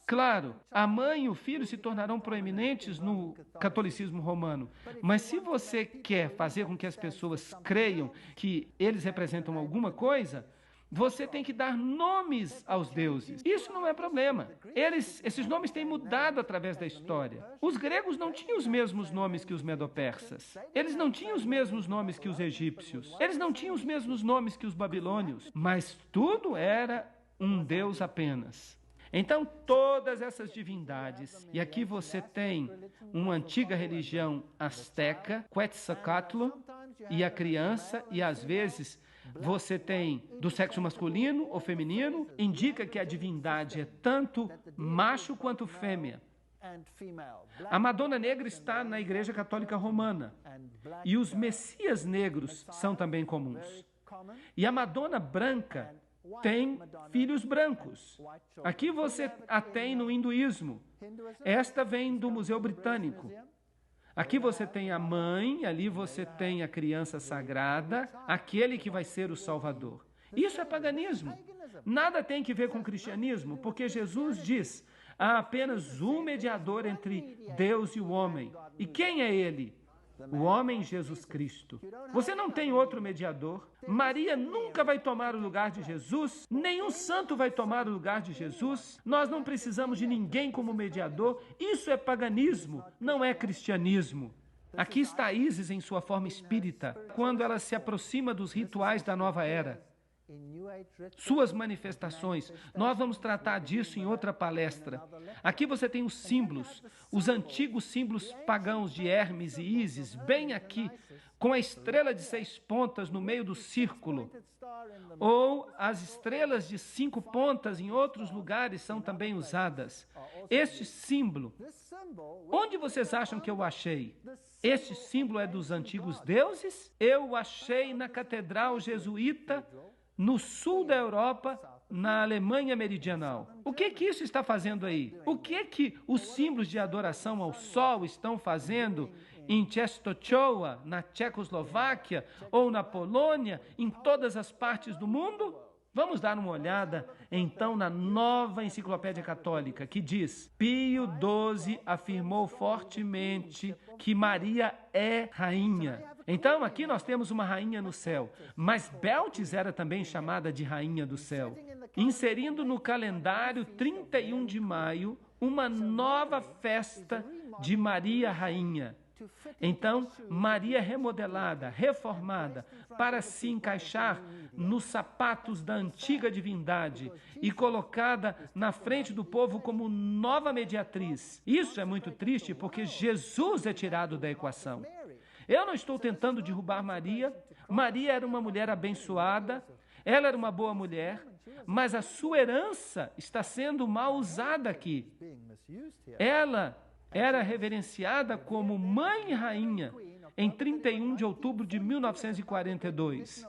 Claro, a mãe e o filho se tornarão proeminentes no catolicismo romano. Mas se você quer fazer com que as pessoas creiam que eles representam alguma coisa, você tem que dar nomes aos deuses. Isso não é problema. Esses nomes têm mudado através da história. Os gregos não tinham os mesmos nomes que os medo-persas. Eles não tinham os mesmos nomes que os egípcios. Eles não tinham os mesmos nomes que os babilônios. Mas tudo era um deus apenas. Então, todas essas divindades, e aqui você tem uma antiga religião asteca, Quetzalcoatl, e a criança, e às vezes você tem do sexo masculino ou feminino, indica que a divindade é tanto macho quanto fêmea. A Madonna negra está na Igreja Católica Romana e os messias negros são também comuns. E a Madonna branca tem filhos brancos. Aqui você a tem no hinduísmo. Esta vem do Museu Britânico. Aqui você tem a mãe, ali você tem a criança sagrada, aquele que vai ser o Salvador. Isso é paganismo. Nada tem que ver com o cristianismo, porque Jesus diz: há apenas um mediador entre Deus e o homem. E quem é ele? O homem Jesus Cristo. Você não tem outro mediador. Maria nunca vai tomar o lugar de Jesus. Nenhum santo vai tomar o lugar de Jesus. Nós não precisamos de ninguém como mediador. Isso é paganismo, não é cristianismo. Aqui está Ísis em sua forma espírita, quando ela se aproxima dos rituais da nova era. Suas manifestações, nós vamos tratar disso em outra palestra. Aqui você tem os símbolos, os antigos símbolos pagãos de Hermes e Ísis, bem aqui, com a estrela de 6 pontas no meio do círculo. Ou as estrelas de 5 pontas em outros lugares são também usadas. Este símbolo, onde vocês acham que eu achei? Este símbolo é dos antigos deuses? Eu o achei na Catedral Jesuíta, no sul da Europa, na Alemanha meridional. O que isso está fazendo aí? O que os símbolos de adoração ao sol estão fazendo em Częstochowa, na Tchecoslováquia, ou na Polônia, em todas as partes do mundo? Vamos dar uma olhada, então, na Nova Enciclopédia Católica, que diz: Pio XII afirmou fortemente que Maria é rainha. Então, aqui nós temos uma rainha no céu, mas Beltis era também chamada de rainha do céu, inserindo no calendário 31 de maio uma nova festa de Maria Rainha. Então, Maria remodelada, reformada, para se encaixar nos sapatos da antiga divindade e colocada na frente do povo como nova mediatriz. Isso é muito triste porque Jesus é tirado da equação. Eu não estou tentando derrubar Maria. Maria era uma mulher abençoada, ela era uma boa mulher, mas a sua herança está sendo mal usada aqui. Ela era reverenciada como mãe e rainha em 31 de outubro de 1942,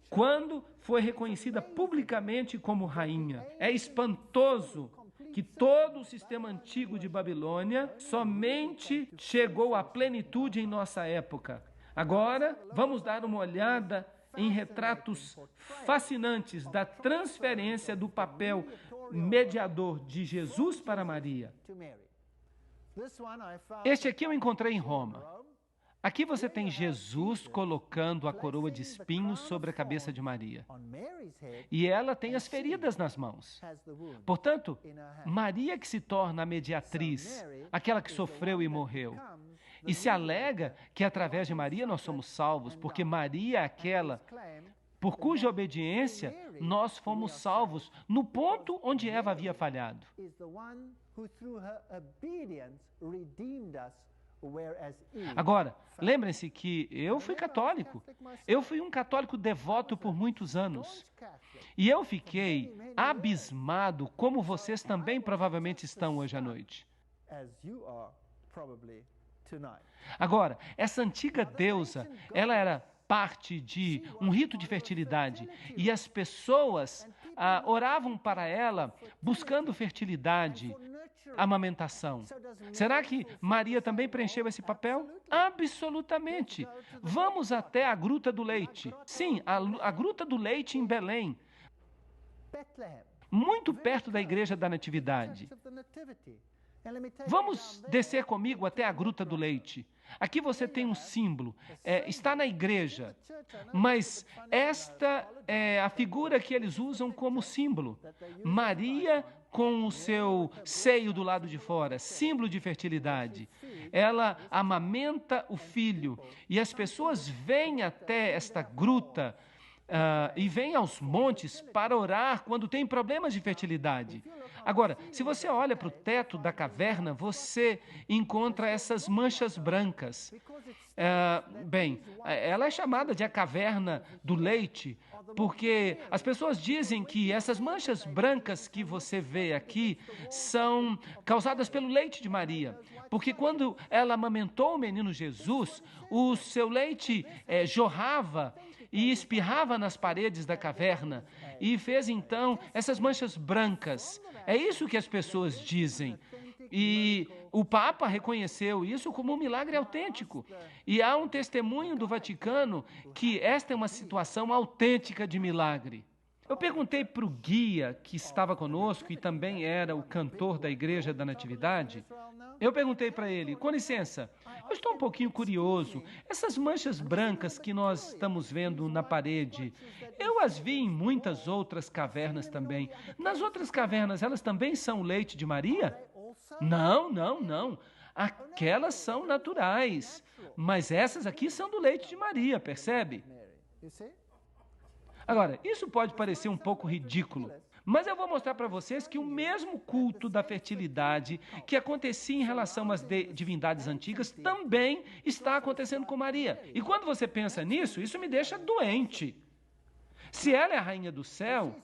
quando foi reconhecida publicamente como rainha. É espantoso que todo o sistema antigo de Babilônia somente chegou à plenitude em nossa época. Agora, vamos dar uma olhada em retratos fascinantes da transferência do papel mediador de Jesus para Maria. Este aqui eu encontrei em Roma. Aqui você tem Jesus colocando a coroa de espinhos sobre a cabeça de Maria. E ela tem as feridas nas mãos. Portanto, Maria que se torna a mediatriz, aquela que sofreu e morreu. E se alega que através de Maria nós somos salvos, porque Maria é aquela por cuja obediência nós fomos salvos no ponto onde Eva havia falhado. Agora, lembrem-se que eu fui católico. Eu fui um católico devoto por muitos anos. E eu fiquei abismado, como vocês também provavelmente estão hoje à noite. Agora, essa antiga deusa, ela era parte de um rito de fertilidade e as pessoas oravam para ela buscando fertilidade, amamentação. Será que Maria também preencheu esse papel? Absolutamente. Vamos até a Gruta do Leite. Sim, a Gruta do Leite em Belém, muito perto da Igreja da Natividade. Vamos descer comigo até a Gruta do Leite. Aqui você tem um símbolo, está na igreja, mas esta é a figura que eles usam como símbolo. Maria com o seu seio do lado de fora, símbolo de fertilidade. Ela amamenta o filho e as pessoas vêm até esta gruta e vêm aos montes para orar quando tem problemas de fertilidade. Agora, se você olha para o teto da caverna, você encontra essas manchas brancas. Ela é chamada de a caverna do leite, porque as pessoas dizem que essas manchas brancas que você vê aqui são causadas pelo leite de Maria. Porque quando ela amamentou o menino Jesus, o seu leite jorrava e espirrava nas paredes da caverna e fez então essas manchas brancas. É isso que as pessoas dizem. E o Papa reconheceu isso como um milagre autêntico. E há um testemunho do Vaticano que esta é uma situação autêntica de milagre. Eu perguntei para o guia que estava conosco e também era o cantor da Igreja da Natividade. Eu perguntei para ele, com licença, eu estou um pouquinho curioso. Essas manchas brancas que nós estamos vendo na parede, eu as vi em muitas outras cavernas também. Nas outras cavernas, elas também são leite de Maria? Não, não, não. Aquelas são naturais, mas essas aqui são do leite de Maria, percebe? Agora, isso pode parecer um pouco ridículo, mas eu vou mostrar para vocês que o mesmo culto da fertilidade que acontecia em relação às divindades antigas também está acontecendo com Maria. E quando você pensa nisso, isso me deixa doente. Se ela é a rainha do céu,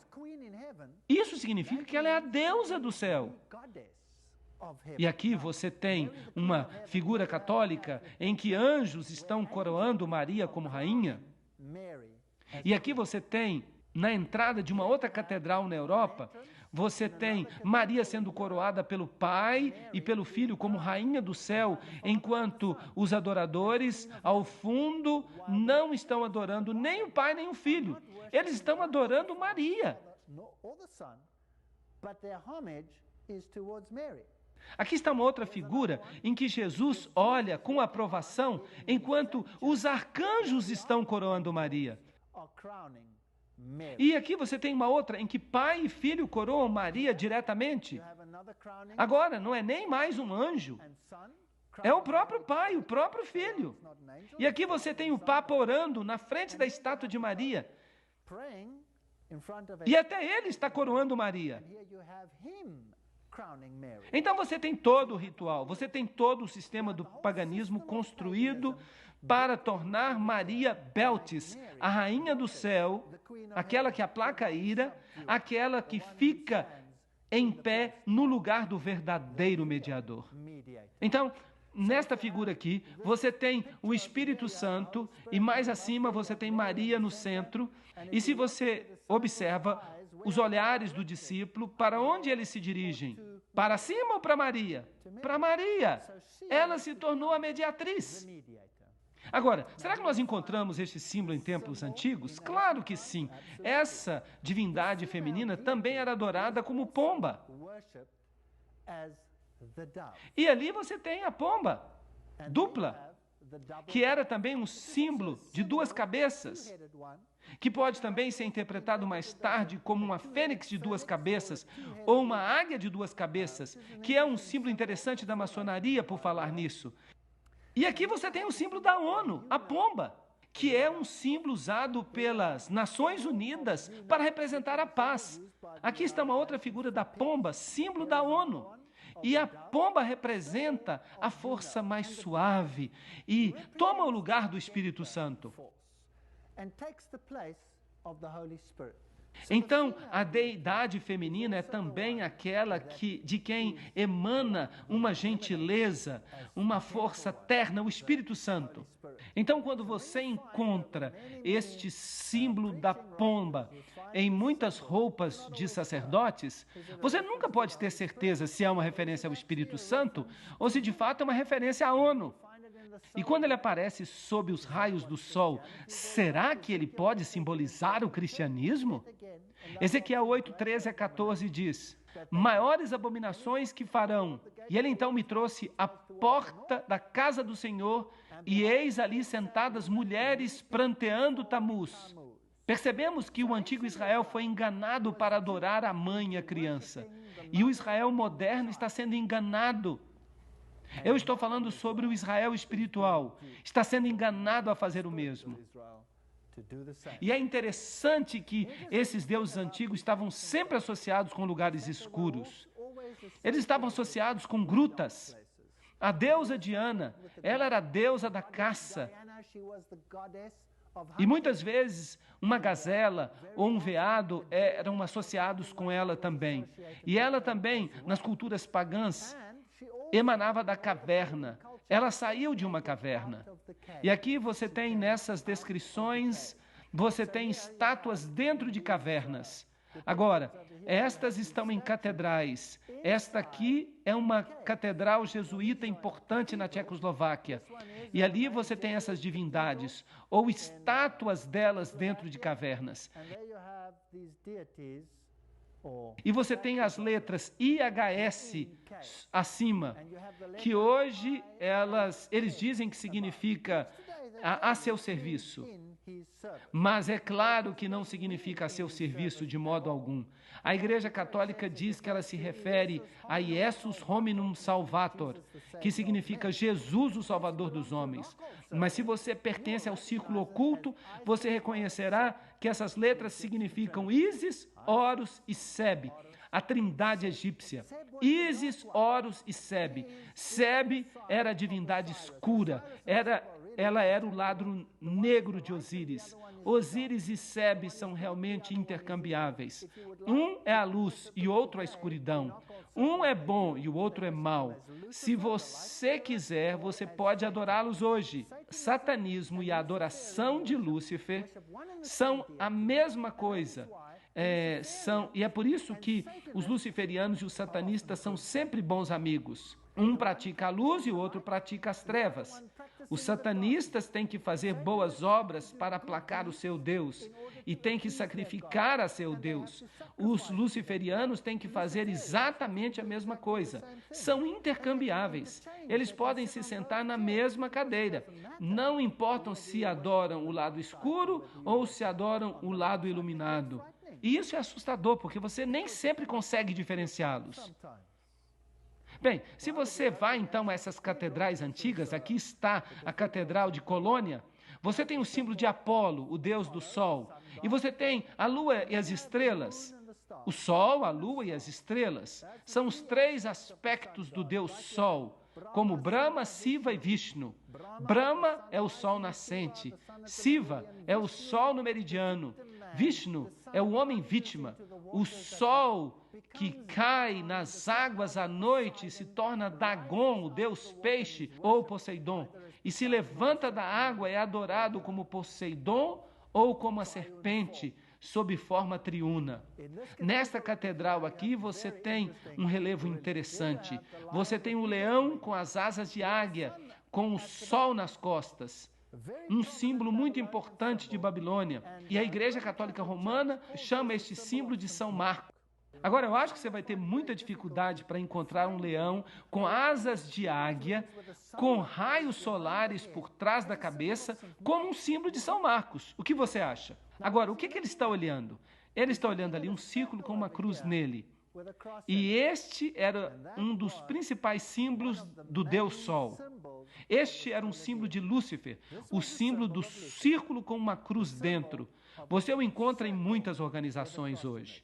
isso significa que ela é a deusa do céu. E aqui você tem uma figura católica em que anjos estão coroando Maria como rainha. E aqui você tem na entrada de uma outra catedral na Europa, você tem Maria sendo coroada pelo Pai e pelo Filho como rainha do céu, enquanto os adoradores, ao fundo, não estão adorando nem o Pai nem o Filho. Eles estão adorando Maria. Aqui está uma outra figura em que Jesus olha com aprovação, enquanto os arcanjos estão coroando Maria. E aqui você tem uma outra em que pai e filho coroam Maria diretamente. Agora, não é nem mais um anjo, é o próprio pai, o próprio filho. E aqui você tem o Papa orando na frente da estátua de Maria. E até ele está coroando Maria. Então você tem todo o ritual, você tem todo o sistema do paganismo construído para tornar Maria Beltis, a rainha do céu, aquela que aplaca a ira, aquela que fica em pé no lugar do verdadeiro mediador. Então, nesta figura aqui, você tem o Espírito Santo e mais acima você tem Maria no centro. E se você observa os olhares do discípulo, para onde eles se dirigem? Para cima ou para Maria? Para Maria. Ela se tornou a mediatriz. Agora, será que nós encontramos este símbolo em templos antigos? Claro que sim. Essa divindade feminina também era adorada como pomba. E ali você tem a pomba dupla, que era também um símbolo de duas cabeças, que pode também ser interpretado mais tarde como uma fênix de duas cabeças, ou uma águia de duas cabeças, que é um símbolo interessante da maçonaria por falar nisso. E aqui você tem o símbolo da ONU, a pomba, que é um símbolo usado pelas Nações Unidas para representar a paz. Aqui está uma outra figura da pomba, símbolo da ONU. E a pomba representa a força mais suave e toma o lugar do Espírito Santo. Então, a deidade feminina é também aquela de quem emana uma gentileza, uma força terna, o Espírito Santo. Então, quando você encontra este símbolo da pomba em muitas roupas de sacerdotes, você nunca pode ter certeza se é uma referência ao Espírito Santo ou se de fato é uma referência à ONU. E quando ele aparece sob os raios do sol, será que ele pode simbolizar o cristianismo? Ezequiel 8, 13 a 14 diz: maiores abominações que farão. E ele então me trouxe à porta da casa do Senhor, e eis ali sentadas mulheres pranteando Tamuz. Percebemos que o antigo Israel foi enganado para adorar a mãe e a criança. E o Israel moderno está sendo enganado. Eu estou falando sobre o Israel espiritual. Está sendo enganado a fazer o mesmo. E é interessante que esses deuses antigos estavam sempre associados com lugares escuros. Eles estavam associados com grutas. A deusa Diana, ela era a deusa da caça. E muitas vezes uma gazela ou um veado eram associados com ela também. E ela também, nas culturas pagãs, emanava da caverna. Ela saiu de uma caverna. E aqui você tem nessas descrições, você tem estátuas dentro de cavernas. Agora, estas estão em catedrais. Esta aqui é uma catedral jesuíta importante na Tchecoslováquia. E ali você tem essas divindades, ou estátuas delas dentro de cavernas. E você tem as letras IHS acima, que hoje eles dizem que significa a seu serviço. Mas é claro que não significa a seu serviço de modo algum. A Igreja Católica diz que ela se refere a Iesus Hominum Salvator, que significa Jesus, o Salvador dos homens. Mas se você pertence ao círculo oculto, você reconhecerá que essas letras significam Ísis, Horus e Sebe, a trindade egípcia. Ísis, Horus e Sebe. Sebe era a divindade escura, ela era o lado negro de Osíris. Osíris e Sebe são realmente intercambiáveis. Um é a luz e outro a escuridão. Um é bom e o outro é mau. Se você quiser, você pode adorá-los hoje. Satanismo e a adoração de Lúcifer são a mesma coisa. E é por isso que os luciferianos e os satanistas são sempre bons amigos. Um pratica a luz e o outro pratica as trevas. Os satanistas têm que fazer boas obras para aplacar o seu Deus e têm que sacrificar a seu Deus. Os luciferianos têm que fazer exatamente a mesma coisa. São intercambiáveis. Eles podem se sentar na mesma cadeira. Não importam se adoram o lado escuro ou se adoram o lado iluminado. E isso é assustador, porque você nem sempre consegue diferenciá-los. Bem, se você vai então a essas catedrais antigas, aqui está a Catedral de Colônia, você tem o símbolo de Apolo, o deus do sol, e você tem a lua e as estrelas. O sol, a lua e as estrelas são os três aspectos do deus sol, como Brahma, Shiva e Vishnu. Brahma é o sol nascente, Shiva é o sol no meridiano, Vishnu é o homem vítima, o sol que cai nas águas à noite e se torna Dagon, o deus peixe, ou Poseidon, e se levanta da água é adorado como Poseidon ou como a serpente, sob forma triuna. Nesta catedral aqui você tem um relevo interessante. Você tem o leão com as asas de águia, com o sol nas costas. Um símbolo muito importante de Babilônia. E a Igreja Católica Romana chama este símbolo de São Marcos. Agora, eu acho que você vai ter muita dificuldade para encontrar um leão com asas de águia, com raios solares por trás da cabeça, como um símbolo de São Marcos. O que você acha? Agora, o que ele está olhando? Ele está olhando ali um círculo com uma cruz nele. E este era um dos principais símbolos do Deus Sol. Este era um símbolo de Lúcifer, o símbolo do círculo com uma cruz dentro. Você o encontra em muitas organizações hoje.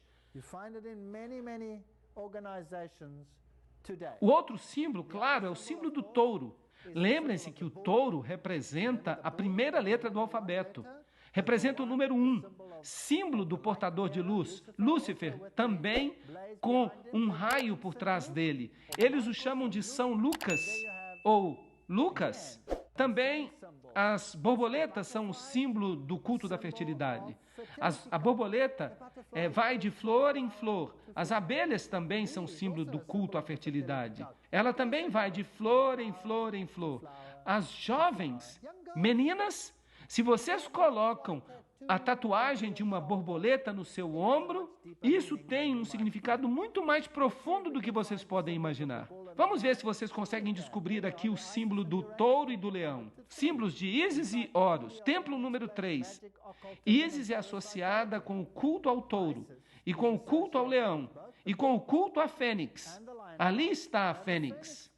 O outro símbolo, claro, é o símbolo do touro. Lembrem-se que o touro representa a primeira letra do alfabeto. Representa o número 1, símbolo do portador de luz. Lúcifer, também com um raio por trás dele. Eles o chamam de São Lucas ou Lucas. Também as borboletas são o símbolo do culto da fertilidade. A borboleta vai de flor em flor. As abelhas também são símbolo do culto à fertilidade. Ela também vai de flor em flor em flor. As jovens, meninas, se vocês colocam a tatuagem de uma borboleta no seu ombro, isso tem um significado muito mais profundo do que vocês podem imaginar. Vamos ver se vocês conseguem descobrir aqui o símbolo do touro e do leão. Símbolos de Ísis e Horus. Templo número 3. Ísis é associada com o culto ao touro, e com o culto ao leão, e com o culto à fênix. Ali está a fênix.